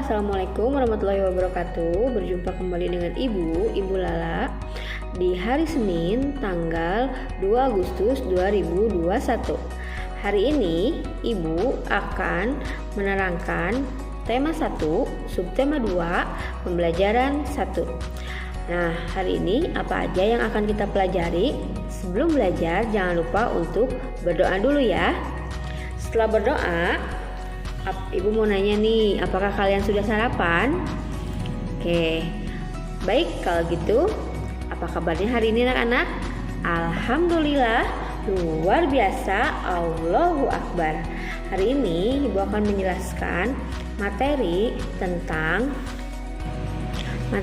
Assalamualaikum warahmatullahi wabarakatuh. Berjumpa kembali dengan Ibu Lala di hari Senin tanggal 2 Agustus 2021. Hari ini Ibu akan menerangkan tema 1, subtema 2, pembelajaran 1. Nah, hari ini apa aja yang akan kita pelajari? Sebelum belajar, jangan lupa untuk berdoa dulu ya. Setelah berdoa, Ibu mau nanya nih, apakah kalian sudah sarapan? Oke, baik kalau gitu, apa kabarnya hari ini anak-anak? Alhamdulillah, luar biasa, Allahu Akbar. Hari ini Ibu akan menjelaskan materi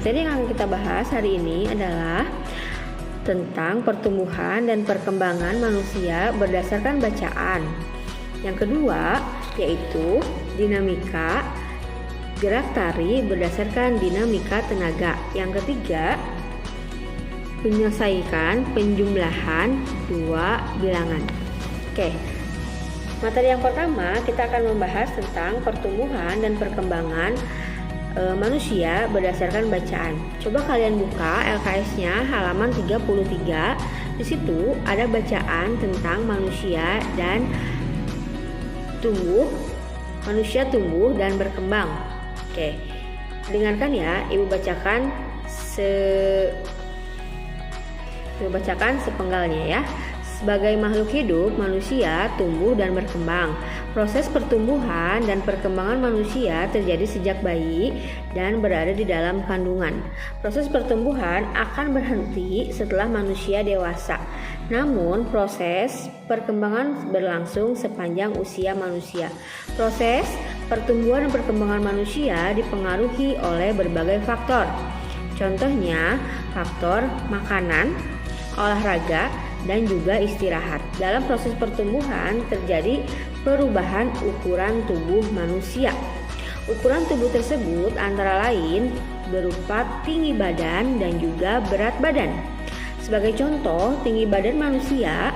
yang akan kita bahas hari ini adalah tentang pertumbuhan dan perkembangan manusia berdasarkan bacaan. Yang kedua yaitu dinamika gerak tari berdasarkan dinamika tenaga. Yang ketiga, menyelesaikan penjumlahan dua bilangan. Oke, materi yang pertama kita akan membahas tentang pertumbuhan dan perkembangan manusia berdasarkan bacaan. Coba kalian buka LKS-nya halaman 33. Di situ ada bacaan tentang manusia tumbuh dan berkembang. Oke, dengarkan ya, Ibu bacakan sepenggalnya ya. Sebagai makhluk hidup, manusia tumbuh dan berkembang. Proses pertumbuhan dan perkembangan manusia terjadi sejak bayi dan berada di dalam kandungan. Proses pertumbuhan akan berhenti setelah manusia dewasa. Namun, proses perkembangan berlangsung sepanjang usia manusia. Proses pertumbuhan dan perkembangan manusia dipengaruhi oleh berbagai faktor. Contohnya, faktor makanan, olahraga, dan juga istirahat. Dalam proses pertumbuhan terjadi perubahan ukuran tubuh manusia. Ukuran tubuh tersebut antara lain berupa tinggi badan dan juga berat badan. Sebagai contoh, tinggi badan manusia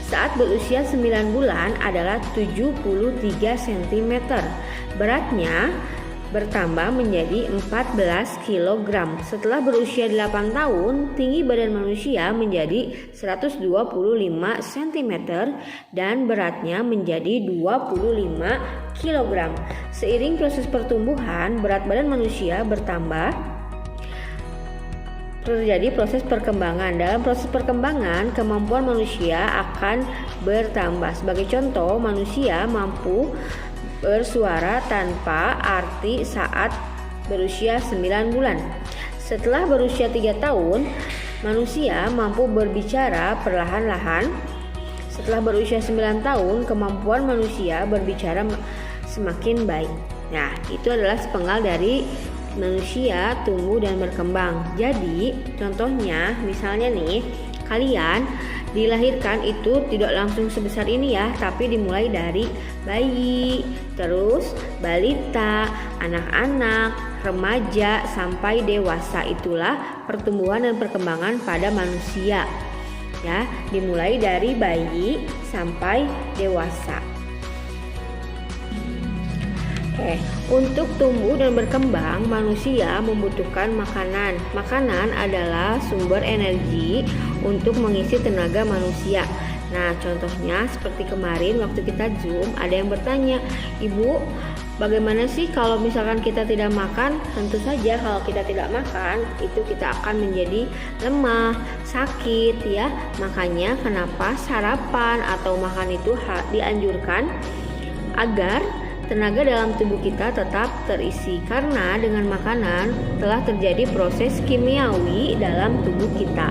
saat berusia 9 bulan adalah 73 cm. Beratnya bertambah menjadi 14 kg. Setelah berusia 8 tahun, tinggi badan manusia menjadi 125 cm dan beratnya menjadi 25 kg. Seiring proses pertumbuhan, berat badan manusia bertambah. Terjadi proses perkembangan. Dalam proses perkembangan, kemampuan manusia akan bertambah. Sebagai contoh, manusia mampu bersuara tanpa arti saat berusia 9 bulan. Setelah berusia 3 tahun, manusia mampu berbicara perlahan-lahan. Setelah berusia 9 tahun, kemampuan manusia berbicara semakin baik. Nah, itu adalah sepenggal dari manusia tumbuh dan berkembang. Jadi, contohnya misalnya nih, kalian dilahirkan itu tidak langsung sebesar ini ya, tapi dimulai dari bayi, terus balita, anak-anak, remaja sampai dewasa. Itulah pertumbuhan dan perkembangan pada manusia. Ya, dimulai dari bayi sampai dewasa. Untuk tumbuh dan berkembang, manusia membutuhkan makanan. Makanan adalah sumber energi untuk mengisi tenaga manusia. Nah, contohnya seperti kemarin waktu kita Zoom, ada yang bertanya, "Ibu, bagaimana sih kalau misalkan kita tidak makan?" Tentu saja kalau kita tidak makan, itu kita akan menjadi lemah, sakit ya. Makanya kenapa sarapan atau makan itu dianjurkan agar tenaga dalam tubuh kita tetap terisi, karena dengan makanan telah terjadi proses kimiawi dalam tubuh kita.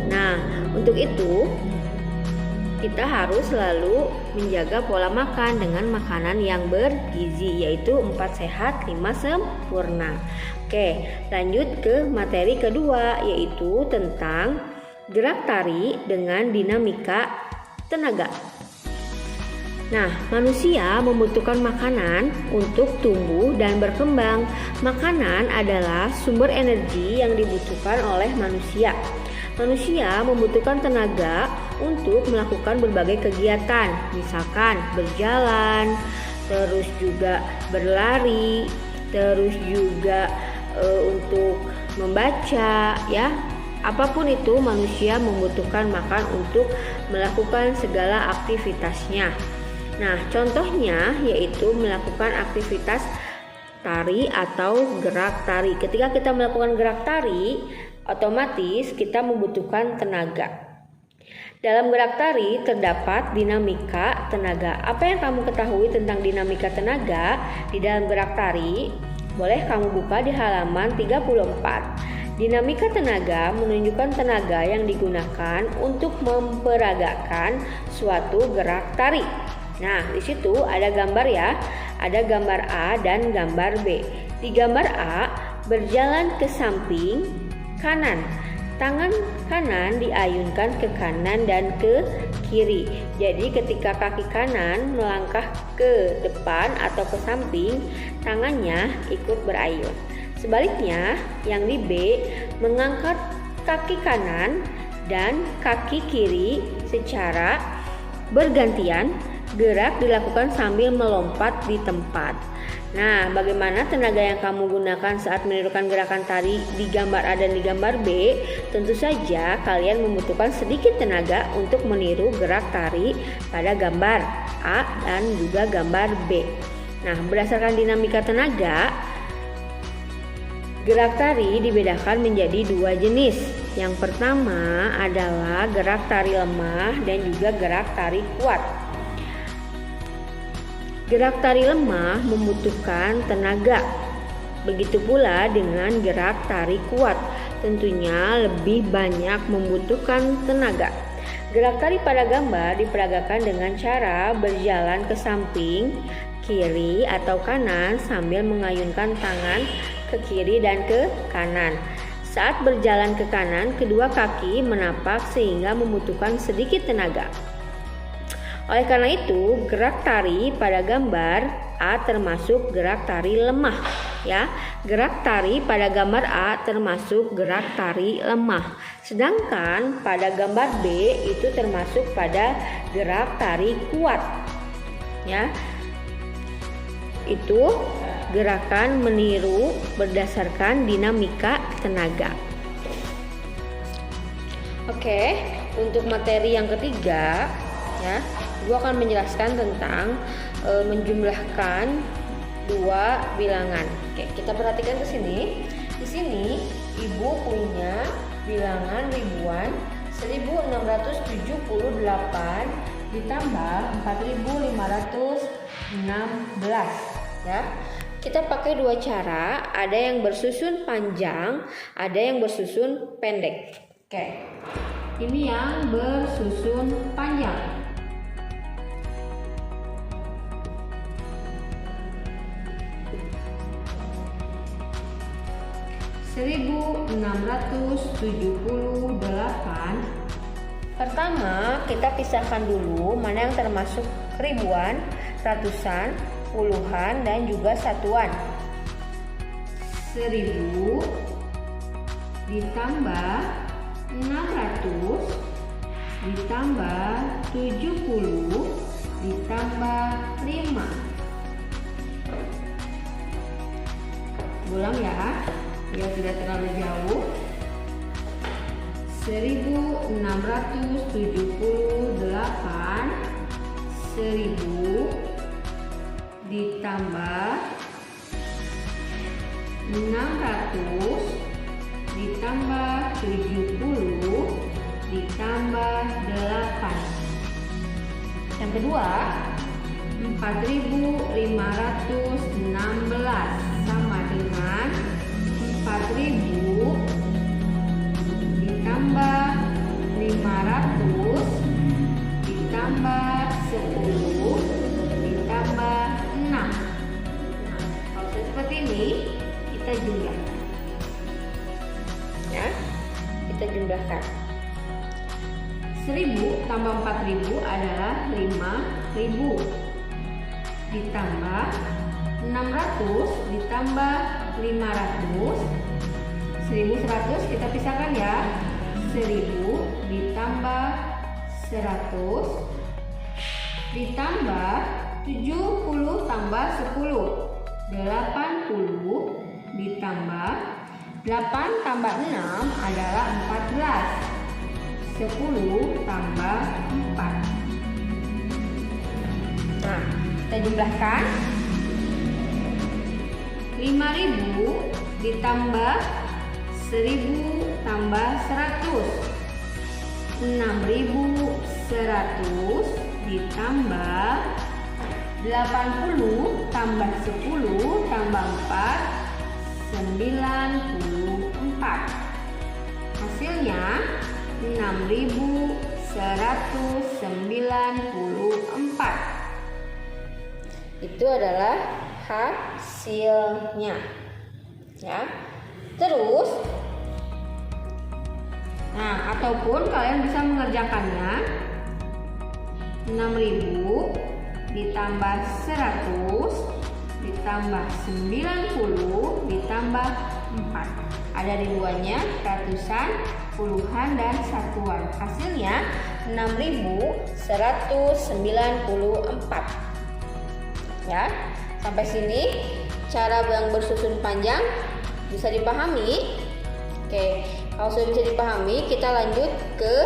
Nah, untuk itu kita harus selalu menjaga pola makan dengan makanan yang bergizi, yaitu 4 sehat 5 sempurna. Oke, lanjut ke materi kedua, yaitu tentang gerak tari dengan dinamika tenaga. Nah, manusia membutuhkan makanan untuk tumbuh dan berkembang. Makanan adalah sumber energi yang dibutuhkan oleh manusia. Manusia membutuhkan tenaga untuk melakukan berbagai kegiatan, misalkan berjalan, terus juga berlari, terus juga untuk membaca ya. Apapun itu manusia membutuhkan makan untuk melakukan segala aktivitasnya. Nah, contohnya yaitu melakukan aktivitas tari atau gerak tari. Ketika kita melakukan gerak tari, otomatis kita membutuhkan tenaga. Dalam gerak tari terdapat dinamika tenaga. Apa yang kamu ketahui tentang dinamika tenaga di dalam gerak tari? Boleh kamu buka di halaman 34. Dinamika tenaga menunjukkan tenaga yang digunakan untuk memperagakan suatu gerak tari. Nah, di situ ada gambar ya. Ada gambar A dan gambar B. Di gambar A, berjalan ke samping kanan. Tangan kanan diayunkan ke kanan dan ke kiri. Jadi ketika kaki kanan melangkah ke depan atau ke samping, tangannya ikut berayun. Sebaliknya, yang di B mengangkat kaki kanan dan kaki kiri secara bergantian. Gerak dilakukan sambil melompat di tempat. Nah, bagaimana tenaga yang kamu gunakan saat menirukan gerakan tari di gambar A dan di gambar B? Tentu saja kalian membutuhkan sedikit tenaga untuk meniru gerak tari pada gambar A dan juga gambar B. Nah, berdasarkan dinamika tenaga, gerak tari dibedakan menjadi dua jenis. Yang pertama adalah gerak tari lemah dan juga gerak tari kuat. Gerak tari lemah membutuhkan tenaga. Begitu pula dengan gerak tari kuat, tentunya lebih banyak membutuhkan tenaga. Gerak tari pada gambar diperagakan dengan cara berjalan ke samping, kiri atau kanan sambil mengayunkan tangan ke kiri dan ke kanan. Saat berjalan ke kanan, kedua kaki menapak sehingga membutuhkan sedikit tenaga. Oleh karena itu, gerak tari pada gambar A termasuk gerak tari lemah ya. Gerak tari pada gambar A termasuk gerak tari lemah. Sedangkan pada gambar B itu termasuk pada gerak tari kuat. Ya. Itu gerakan meniru berdasarkan dinamika tenaga. Oke, untuk materi yang ketiga ya, gue akan menjelaskan tentang menjumlahkan dua bilangan. Oke, kita perhatikan ke sini. Di sini ibu punya bilangan ribuan 1678 ditambah 4516 ya. Kita pakai dua cara, ada yang bersusun panjang, ada yang bersusun pendek. Oke. Ini yang bersusun panjang. (1678). Pertama, kita pisahkan dulu mana yang termasuk ribuan, ratusan, puluhan, dan juga satuan. 1000 ditambah 600 ditambah 70 ditambah 5. Ulang ya, biar tidak terlalu jauh. 1678 1000 ditambah 600 ditambah 70 ditambah 8. Yang kedua 4516 sama dengan 4000 ditambah 500 ditambah 10 ditambah 6. Kalau seperti ini kita jumlahkan ya, kita jumlahkan. 1000 tambah 4000 adalah 5000 ditambah 600 ditambah 500 1100 kita pisahkan ya. 1000 ditambah 100 ditambah 70 tambah 10 80 ditambah 8 tambah 6 adalah 14. 10 tambah 4. Nah, kita jumlahkan. 5.000 ditambah 1.000 tambah 100. 6.100 ditambah 80 tambah 10 tambah 4 94. Hasilnya 6.194. Itu adalah hasilnya. Ya. Terus ataupun kalian bisa mengerjakannya 6.000 ditambah 100 ditambah 90 ditambah 4. Ada ribuannya, ratusan, puluhan, dan satuan. Hasilnya 6.194. Ya, sampai sini cara yang bersusun panjang bisa dipahami. Oke, kalau sudah bisa dipahami, kita lanjut ke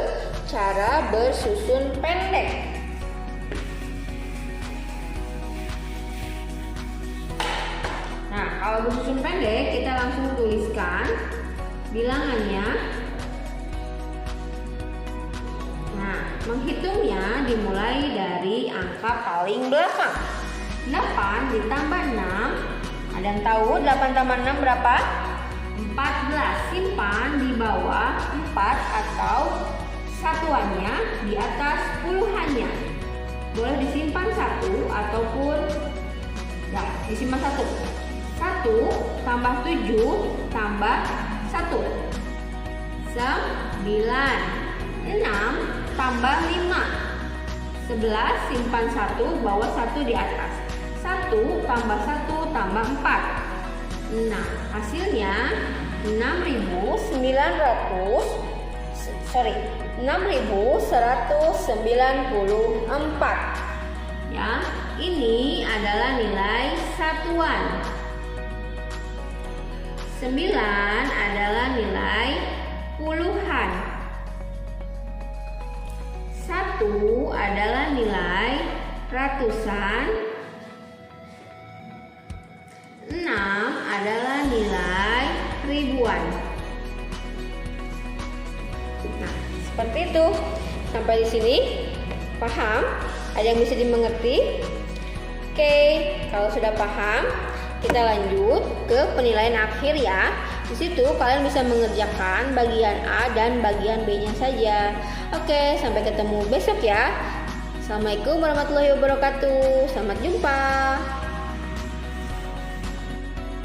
cara bersusun pendek. Nah, kalau bersusun pendek, kita langsung tuliskan bilangannya. Nah, menghitungnya dimulai dari angka paling belakang. 8 ditambah 6. Ada yang tahu 8 tambah 6 berapa? 14. Simpan di bawah 4 atau satuannya di atas puluhannya. Boleh disimpan 1 ataupun disimpan 1. 1 tambah 7 tambah 1. 9. 6 tambah 5. 11 simpan 1, bawa 1 di atas. 1 tambah 1 tambah 4. Nah, hasilnya 6.194. Ya, ini adalah nilai satuan. 9 adalah nilai puluhan. 1 adalah nilai ratusan. 6 adalah nilai ribuan. Nah, seperti itu. Sampai di sini paham? Ada yang bisa dimengerti? Oke, kalau sudah paham, kita lanjut ke penilaian akhir ya. Di situ kalian bisa mengerjakan bagian A dan bagian B-nya saja. Oke, sampai ketemu besok ya. Assalamualaikum warahmatullahi wabarakatuh. Selamat jumpa.